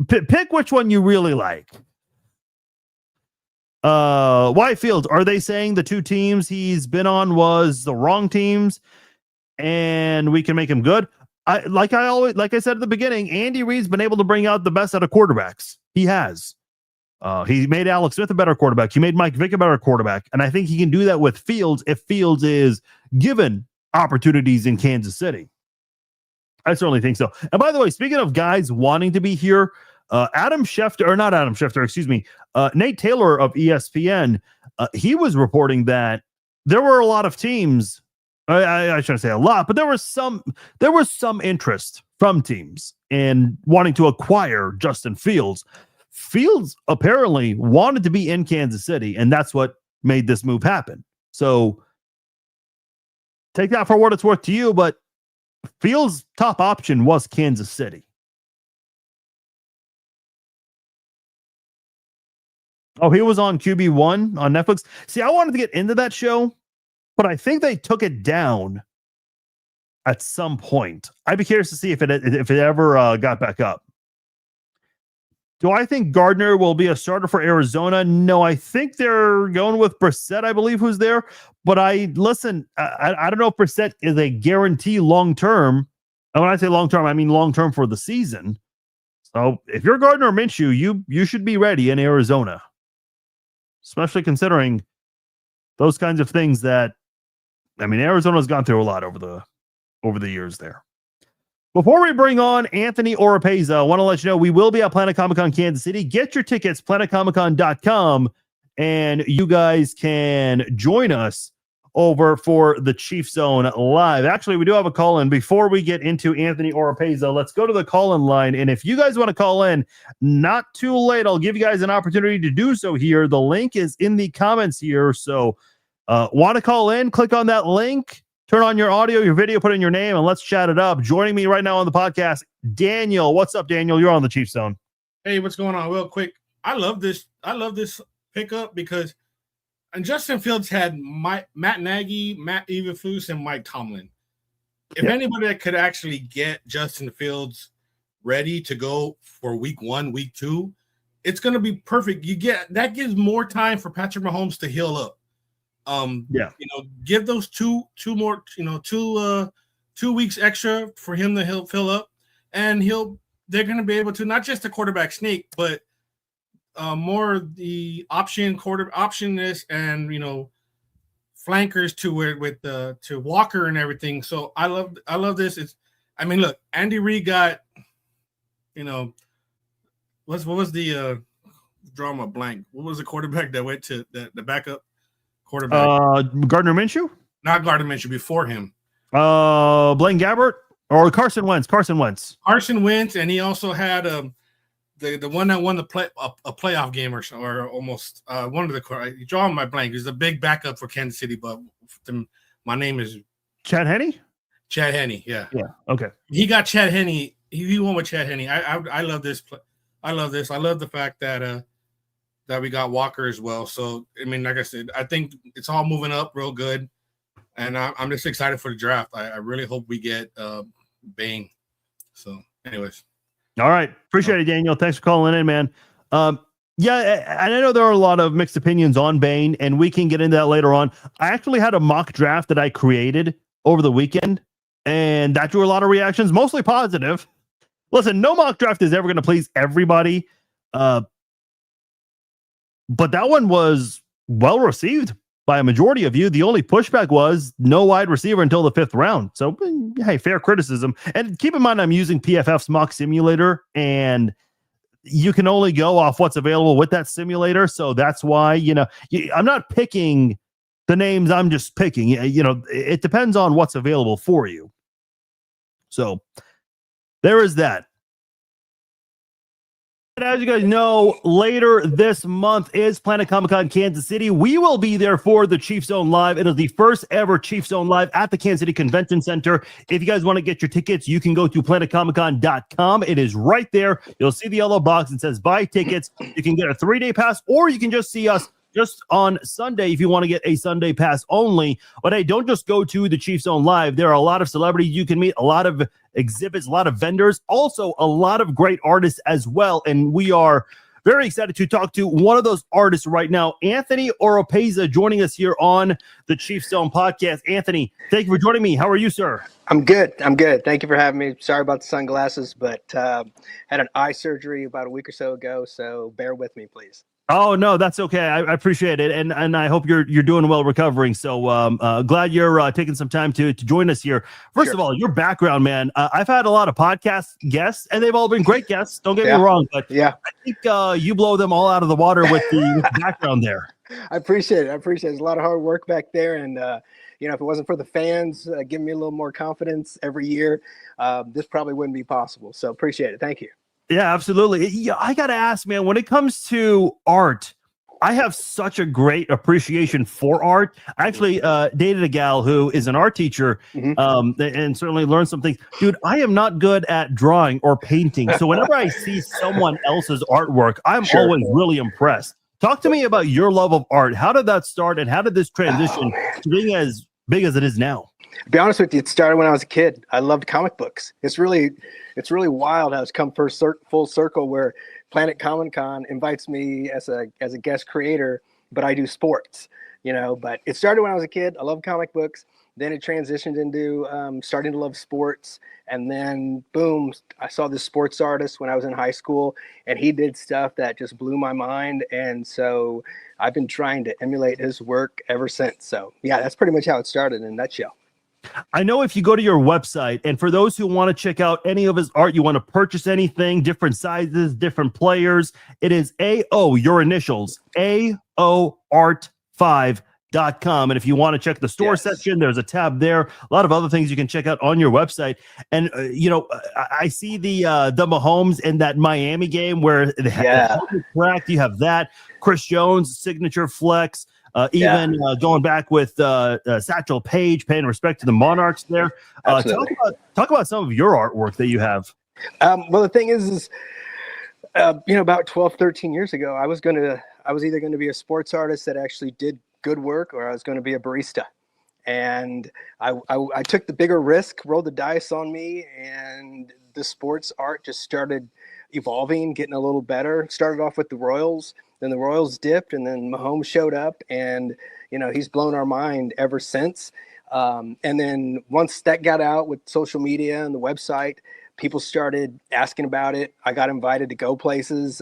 pick which one you really like. Why Fields? Are they saying the two teams he's been on was the wrong teams, and we can make him good? Like I said at the beginning, Andy Reid's been able to bring out the best out of quarterbacks. He has. He made Alex Smith a better quarterback. He made Mike Vick a better quarterback, and I think he can do that with Fields if Fields is given opportunities in Kansas City. I certainly think so. And by the way, speaking of guys wanting to be here, Nate Taylor of ESPN, he was reporting that there were a lot of teams. I shouldn't say a lot, but there was some interest from teams in wanting to acquire Justin Fields. Fields apparently wanted to be in Kansas City, and that's what made this move happen. So take that for what it's worth to you, but Fields' top option was Kansas City. Oh, he was on QB1 on Netflix. See, I wanted to get into that show, but I think they took it down at some point. I'd be curious to see if it ever got back up. Do I think Gardner will be a starter for Arizona? No, I think they're going with Brissett, I believe, who's there. But I don't know if Brissett is a guarantee long-term. And when I say long-term, I mean long-term for the season. So if you're Gardner or Minshew, you should be ready in Arizona, especially considering those kinds of things that, I mean, Arizona's gone through a lot over the years there. Before we bring on Anthony Oropeza, I want to let you know we will be at Planet Comic-Con Kansas City. Get your tickets, planetcomiccon.com, and you guys can join us over for the Chief Zone Live. Actually, we do have a call-in. Before we get into Anthony Oropeza, let's go to the call-in line. And if you guys want to call in, not too late, I'll give you guys an opportunity to do so here. The link is in the comments here. So want to call in, click on that link. Turn on your audio, your video, put in your name, and let's chat it up. Joining me right now on the podcast, Daniel. What's up, Daniel? You're on the Chief Zone. Hey, what's going on? Real quick, I love this pickup because Justin Fields had Matt Nagy, Matt Eberflus, and Mike Tomlin. If anybody that could actually get Justin Fields ready to go for week 1, week 2, it's going to be perfect. That gives more time for Patrick Mahomes to heal up. Give those two weeks extra for him to fill up, and they're going to be able to not just the quarterback sneak, but more the optionness and flankers to Walker and everything. So I love this. Look, Andy Reid got what was the drama blank? What was the quarterback that went to the backup quarterback? Gardner Minshew? Not Gardner Minshew, before him. Blaine Gabbert or Carson Wentz? Carson Wentz, and he also had the one that won a playoff game or almost one of the. You draw on my blank. He's a big backup for Kansas City, but my name is Chad Henne. Chad Henne, yeah. Okay. He got Chad Henne. He won with Chad Henne. I love this. I love this. I love the fact that we got Walker as well. So, like I said, I think it's all moving up real good. And I'm just excited for the draft. I really hope we get Bain. So, anyways. All right. Appreciate it, Daniel. Thanks for calling in, man. And I know there are a lot of mixed opinions on Bain, and we can get into that later on. I actually had a mock draft that I created over the weekend, and that drew a lot of reactions, mostly positive. Listen, no mock draft is ever going to please everybody. But that one was well received by a majority of you. The only pushback was no wide receiver until the 5th round. So, hey, fair criticism. And keep in mind, I'm using PFF's mock simulator, and you can only go off what's available with that simulator. So that's why, I'm not picking the names. I'm just picking, it depends on what's available for you. So there is that. As you guys know, later this month is Planet Comic-Con Kansas City. We will be there for the Chief Zone Live. It is the first ever Chief Zone Live at the Kansas City Convention Center. If you guys want to get your tickets, you can go to planetcomiccon.com. It is right there. You'll see the yellow box. It says buy tickets. You can get a 3-day pass, or you can just see us just on Sunday if you want to get a Sunday pass only. But hey, don't just go to the Chief Zone Live. There are a lot of celebrities you can meet, a lot of exhibits, a lot of vendors, also a lot of great artists as well. And we are Very excited to talk to one of those artists right now, Anthony Oropeza, joining us here on the Chief Zone podcast. Anthony, thank you for joining me. How are you, sir? I'm good. Thank you for having me. Sorry about the sunglasses, but had an eye surgery about a week or so ago, so bear with me, please. Oh no, that's okay. I appreciate it, and I hope you're doing well, recovering. So glad you're taking some time to join us here. First of all, your background, man. I've had a lot of podcast guests, and they've all been great guests. Don't get me wrong, but I think you blow them all out of the water with the background there. I appreciate it. There's a lot of hard work back there, and if it wasn't for the fans giving me a little more confidence every year, this probably wouldn't be possible. So appreciate it. Thank you. Yeah, absolutely. Yeah, I got to ask, man, when it comes to art, I have such a great appreciation for art. I actually dated a gal who is an art teacher and certainly learned some things. Dude, I am not good at drawing or painting. So whenever I see someone else's artwork, I'm always really impressed. Talk to me about your love of art. How did that start, and how did this transition to being as big as it is now? To be honest with you, it started when I was a kid. I loved comic books. It's really wild how it's come full circle, where Planet Comic Con invites me as a guest creator, but I do sports, But it started when I was a kid. I love comic books. Then it transitioned into starting to love sports. And then, boom, I saw this sports artist when I was in high school, and he did stuff that just blew my mind. And so I've been trying to emulate his work ever since. So, yeah, that's pretty much how it started in a nutshell. I know if you go to your website, and for those who want to check out any of his art, you want to purchase anything, different sizes, different players, it is AO, your initials, AOArt5.com. And if you want to check the store section, there's a tab there. A lot of other things you can check out on your website. And, I see the Mahomes and that Miami game where the cracked. You have that. Chris Jones, signature flex. Going back with Satchel Paige, paying respect to the Monarchs there. Talk about some of your artwork that you have. Well, the thing is about 12, 13 years ago, I was either going to be a sports artist that actually did good work, or I was going to be a barista. And I took the bigger risk, rolled the dice on me, and the sports art just started evolving, getting a little better. Started off with the Royals. Then the Royals dipped, and then Mahomes showed up, and he's blown our mind ever since. And then once that got out with social media and the website, people started asking about it. I got invited to go places,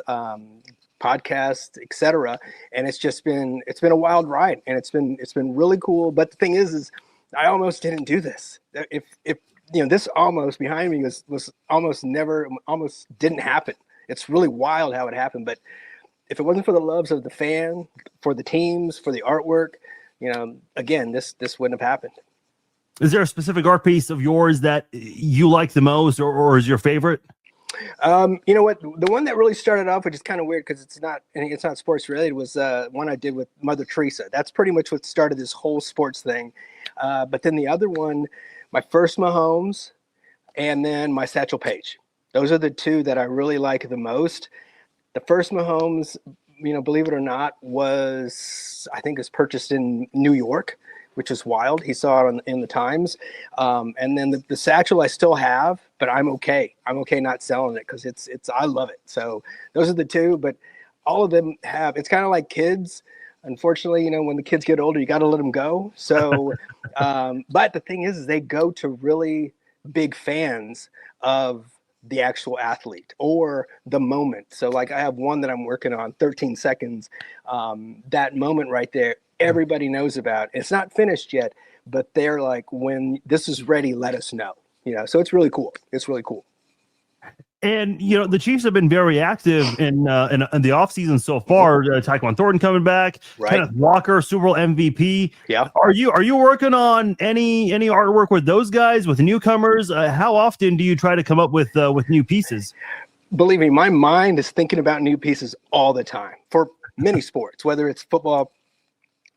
podcasts, etc. And it's been a wild ride, and it's been really cool. But the thing is I almost didn't do this. If this almost behind me was almost didn't happen. It's really wild how it happened, but if it wasn't for the loves of the fan, for the teams, for the artwork, again, this wouldn't have happened. Is there a specific art piece of yours that you like the most, or is your favorite? You know what? The one that really started off, which is kind of weird because it's not sports related, was one I did with Mother Teresa. That's pretty much what started this whole sports thing. But then the other one, my first Mahomes, and then my Satchel Paige. Those are the two that I really like the most. The first Mahomes, believe it or not, was purchased in New York, which is wild. He saw it in the Times. And then the Satchel I still have, but I'm okay. I'm okay not selling it because I love it. So those are the two, but all of them it's kind of like kids. Unfortunately, when the kids get older, you got to let them go. So, but the thing is they go to really big fans of the actual athlete or the moment. So like I have one that I'm working on, 13 seconds. That moment right there, everybody knows about. It's not finished yet, but they're like, when this is ready, let us know. So it's really cool. And the Chiefs have been very active in the offseason so far. Tyquan Thornton coming back, Kenneth Walker, Super Bowl MVP. Yeah. Are you working on any artwork with those guys, with newcomers? How often do you try to come up with new pieces? Believe me, my mind is thinking about new pieces all the time for many sports, whether it's football,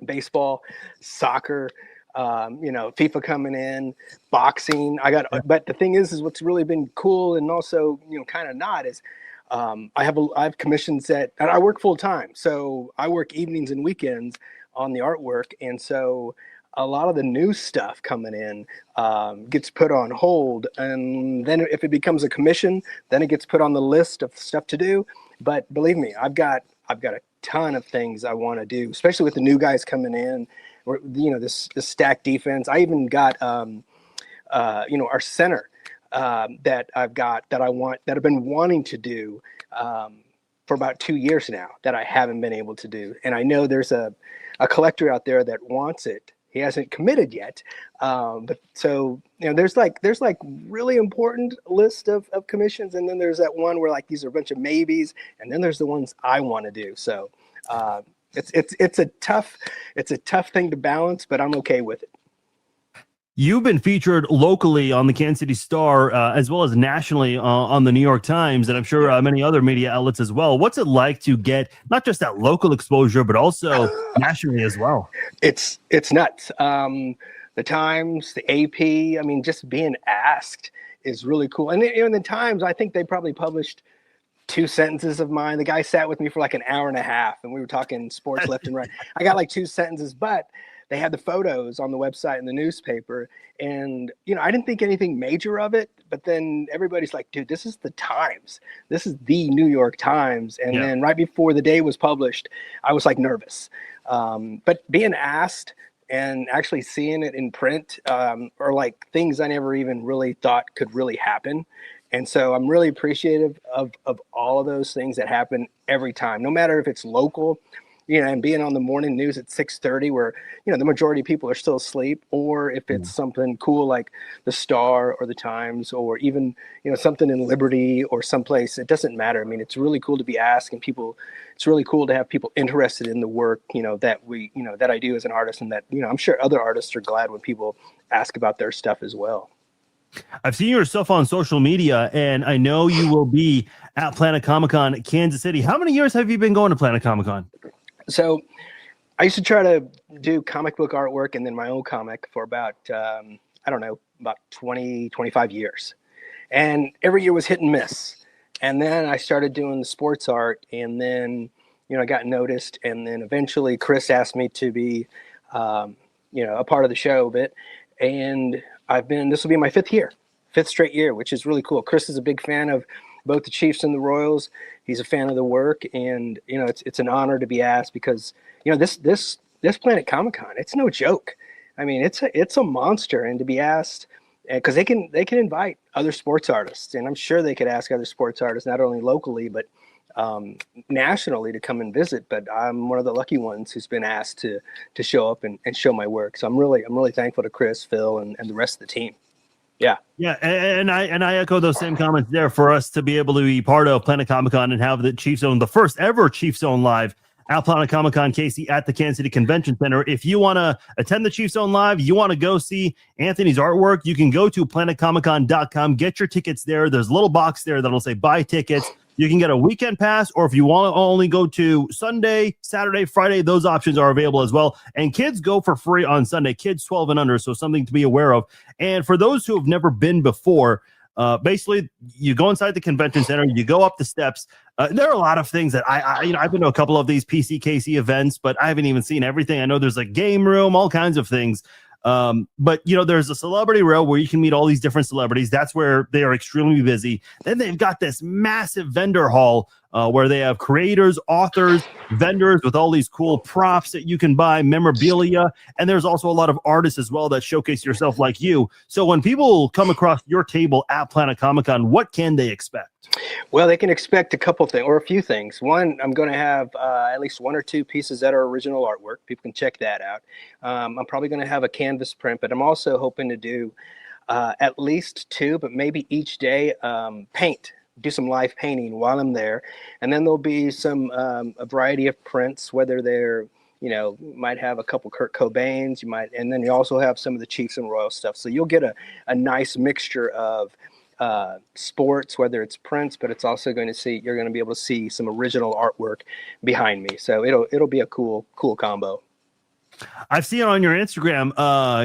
baseball, soccer. FIFA coming in, boxing. But the thing is what's really been cool and also, kind of not is I have commissions and I work full time. So I work evenings and weekends on the artwork. And so a lot of the new stuff coming in gets put on hold. And then if it becomes a commission, then it gets put on the list of stuff to do. But believe me, I've got a ton of things I want to do, especially with the new guys coming in, or this stacked defense. I even got our center that I've been wanting to do for about 2 years now that I haven't been able to do. And I know there's a collector out there that wants it. He hasn't committed yet. But so, there's like really important list of commissions. And then there's that one where like, these are a bunch of maybes. And then there's the ones I want to do. So it's a tough thing to balance, but I'm okay with it. You've been featured locally on the Kansas City Star, as well as nationally on the New York Times, and I'm sure many other media outlets as well. What's it like to get not just that local exposure, but also nationally as well? It's nuts. The Times, the AP, I mean, just being asked is really cool. And in the Times, I think they probably published 2 sentences of mine. The guy sat with me for like an hour and a half, and we were talking sports left and right. I got like 2 sentences, but they had the photos on the website and the newspaper. And, I didn't think anything major of it, but then everybody's like, dude, this is the Times. This is the New York Times. And then right before the day was published, I was like nervous. But being asked and actually seeing it in print are like things I never even really thought could really happen. And so I'm really appreciative of all of those things that happen every time, no matter if it's local, and being on the morning news at 6:30 where, the majority of people are still asleep, or if it's something cool like the Star or the Times, or even, something in Liberty or someplace, it doesn't matter. I mean, it's really cool to be asked, and it's really cool to have people interested in the work, that I do as an artist, and that, I'm sure other artists are glad when people ask about their stuff as well. I've seen your stuff on social media, and I know you will be at Planet Comic-Con, Kansas City. How many years have you been going to Planet Comic-Con? So I used to try to do comic book artwork and then my own comic for about, about 20, 25 years. And every year was hit and miss. And then I started doing the sports art, and then, I got noticed. And then eventually Chris asked me to be, a part of the show a bit. And this will be my 5th straight year, which is really cool. Chris is a big fan of both the Chiefs and the Royals. He's a fan of the work, and it's an honor to be asked because this Planet Comic-Con, it's no joke. I mean, it's a monster, and to be asked, because they can invite other sports artists, and I'm sure they could ask other sports artists not only locally but nationally to come and visit. But I'm one of the lucky ones who's been asked to show up and show my work. So I'm really thankful to Chris, Phil, and the rest of the team. Yeah. And I echo those same comments there. For us to be able to be part of Planet Comic-Con and have the Chiefs Zone, the first ever Chiefs Zone live at Planet Comic-Con, Casey, at the Kansas City Convention Center. If you want to attend the Chiefs Zone live, you want to go see Anthony's artwork, you can go to planetcomiccon.com, get your tickets there. There's a little box there that'll say buy tickets. You can get a weekend pass, or if you want to only go to Sunday, Saturday, Friday, those options are available as well. And kids go for free on Sunday, kids 12 and under, so something to be aware of. And for those who have never been before, basically, you go inside the convention center, you go up the steps. There are a lot of things that I've been to a couple of these PCKC events, but I haven't even seen everything. I know there's a game room, all kinds of things. But there's a celebrity rail where you can meet all these different celebrities. That's where they are extremely busy. Then they've got this massive vendor hall where they have creators, authors, vendors with all these cool props that you can buy, memorabilia. And there's also a lot of artists as well that showcase yourself like you. So when people come across your table at Planet Comic-Con, what can they expect? Well, they can expect a couple things, or a few things. One, I'm going to have at least 1 or 2 pieces that are original artwork. People can check that out. I'm probably going to have a canvas print, but I'm also hoping to do at least 2, but maybe each day do some live painting while I'm there. And then there'll be a variety of prints, whether they're, might have a couple Kurt Cobains, and then you also have some of the Chiefs and Royal stuff. So you'll get a nice mixture of sports, whether it's prints, but it's also you're going to be able to see some original artwork behind me. So it'll be a cool combo. I've seen on your Instagram,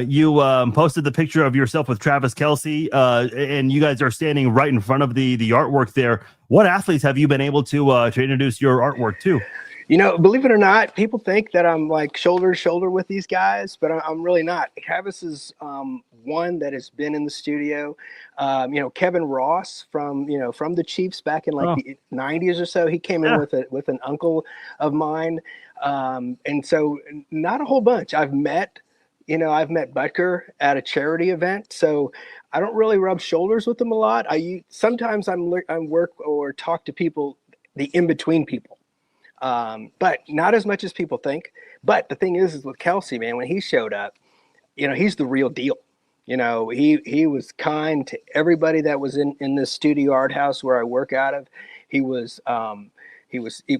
you posted the picture of yourself with Travis Kelce, and you guys are standing right in front of the artwork there. What athletes have you been able to introduce your artwork to? Believe it or not, people think that I'm like shoulder to shoulder with these guys, but I'm really not. Travis is one that has been in the studio. Kevin Ross from the Chiefs back in the 90s or so. He came in with an uncle of mine, and so not a whole bunch. I've met Butker at a charity event, so I don't really rub shoulders with them a lot. Sometimes I'm work or talk to people, the in between people, but not as much as people think. But the thing is with Kelsey, man, when he showed up, he's the real deal. He was kind to everybody that was in the studio art house where I work out of. He was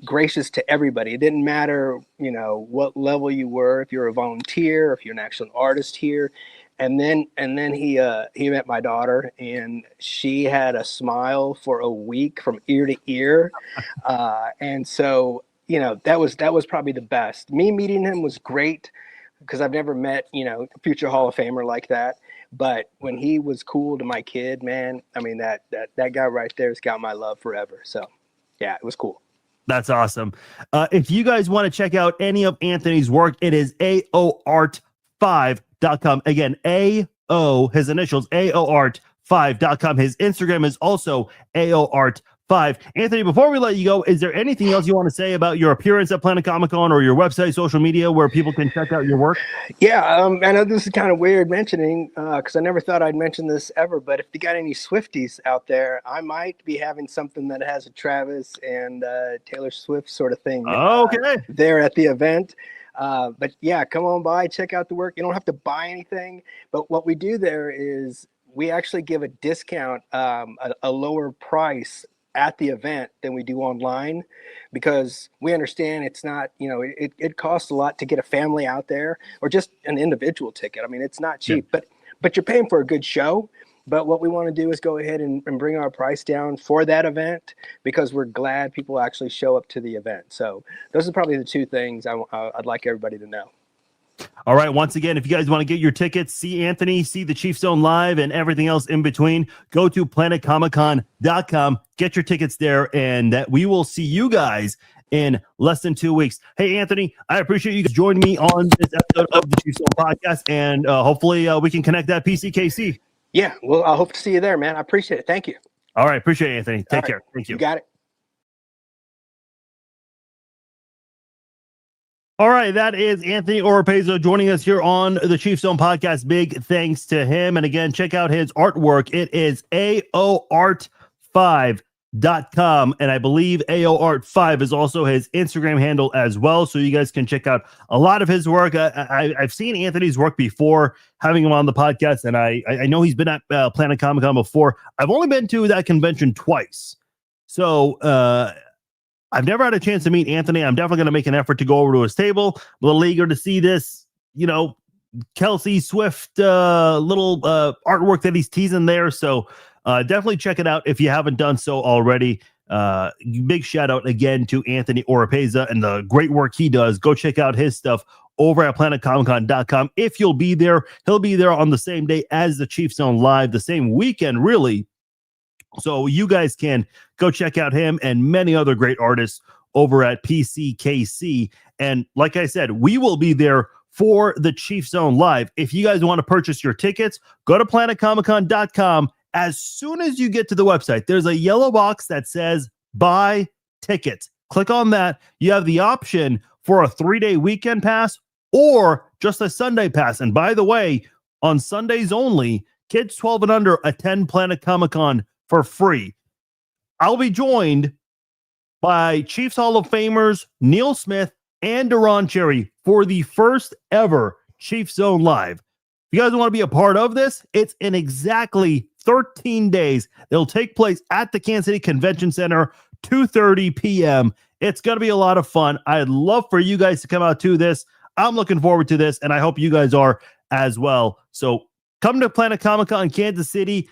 gracious to everybody. It didn't matter, what level you were, if you're a volunteer, if you're an actual artist here. And then he met my daughter, and she had a smile for a week from ear to ear. And so, that was probably the best. Me meeting him was great because I've never met, a future Hall of Famer like that. But when he was cool to my kid, man, I mean, that guy right there has got my love forever. So, yeah, it was cool. That's awesome. If you guys want to check out any of Anthony's work, it is aoart5.com. Again, his initials, aoart5.com. His Instagram is also aoart5. Anthony, before we let you go, is there anything else you want to say about your appearance at Planet Comic Con or your website, social media, where people can check out your work? Yeah, I know this is kind of weird mentioning because I never thought I'd mention this ever, but if you got any Swifties out there, I might be having something that has a Travis and Taylor Swift sort of thing there at the event. But yeah, come on by, check out the work. You don't have to buy anything, but what we do there is we actually give a discount, a lower price at the event than we do online, because we understand it's not, it costs a lot to get a family out there or just an individual ticket. I mean, it's not cheap, but you're paying for a good show. But what we want to do is go ahead and bring our price down for that event because we're glad people actually show up to the event. So those are probably the two things I'd like everybody to know. All right. Once again, if you guys want to get your tickets, see Anthony, see the Chief Zone live and everything else in between, go to planetcomiccon.com, get your tickets there, and we will see you guys in less than 2 weeks. Hey, Anthony, I appreciate you guys joining me on this episode of the Chief Zone podcast, and hopefully we can connect that PCKC. Yeah, well, I hope to see you there, man. I appreciate it. Thank you. All right. Appreciate it, Anthony. Take care. Thank you. You got it. All right, that is Anthony Oropeza joining us here on the Chief Zone podcast. Big thanks to him. And again, check out his artwork. It is aoart5.com. And I believe aoart5 is also his Instagram handle as well. So you guys can check out a lot of his work. I've seen Anthony's work before, having him on the podcast. And I know he's been at Planet Comic Con before. I've only been to that convention twice. So, I've never had a chance to meet Anthony. I'm definitely going to make an effort to go over to his table. I'm a little eager to see this, Kelsey Swift little artwork that he's teasing there. So definitely check it out if you haven't done so already. Big shout out again to Anthony Oropeza and the great work he does. Go check out his stuff over at planetcomiccon.com. If you'll be there, he'll be there on the same day as the Chief Zone Live, the same weekend, really. So you guys can go check out him and many other great artists over at PCKC. And like I said, we will be there for the Chief Zone Live. If you guys want to purchase your tickets, go to planetcomiccon.com. As soon as you get to the website, there's a yellow box that says buy tickets. Click on that. You have the option for a 3-day weekend pass or just a Sunday pass. And by the way, on Sundays only, kids 12 and under attend Planet Comic Con for free. I'll be joined by Chiefs Hall of Famers Neil Smith and Duron Cherry for the first ever Chiefs Zone Live. If you guys want to be a part of this, it's in exactly 13 days. It'll take place at the Kansas City Convention Center, 2:30 p.m. It's going to be a lot of fun. I'd love for you guys to come out to this. I'm looking forward to this, and I hope you guys are as well. So come to Planet Comic Con in Kansas City.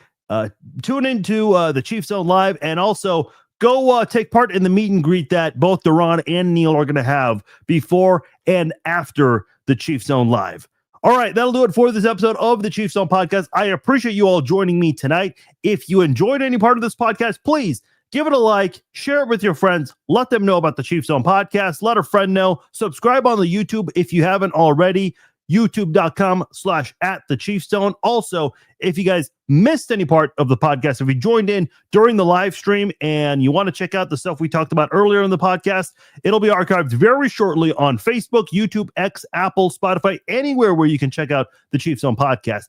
Tune into the Chief Zone Live, and also go take part in the meet and greet that both Duron and Neil are going to have before and after the Chief Zone Live. All right, that'll do it for this episode of the Chief Zone podcast. I appreciate you all joining me tonight. If you enjoyed any part of this podcast, please give it a like, share it with your friends, let them know about the Chief Zone podcast, let a friend know, subscribe on the YouTube if you haven't already. youtube.com/@thechiefzone. Also, if you guys missed any part of the podcast, if you joined in during the live stream and you want to check out the stuff we talked about earlier in the podcast, it'll be archived very shortly on Facebook, YouTube, X, Apple, Spotify, anywhere where you can check out the Chiefs Zone podcast.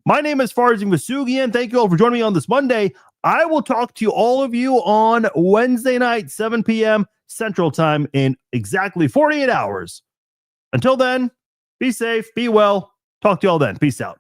My name is Farzin Vasugian. Thank you all for joining me on this Monday. I will talk to all of you on Wednesday night, 7 p.m. Central Time in exactly 48 hours. Until then, be safe, be well. Talk to you all then. Peace out.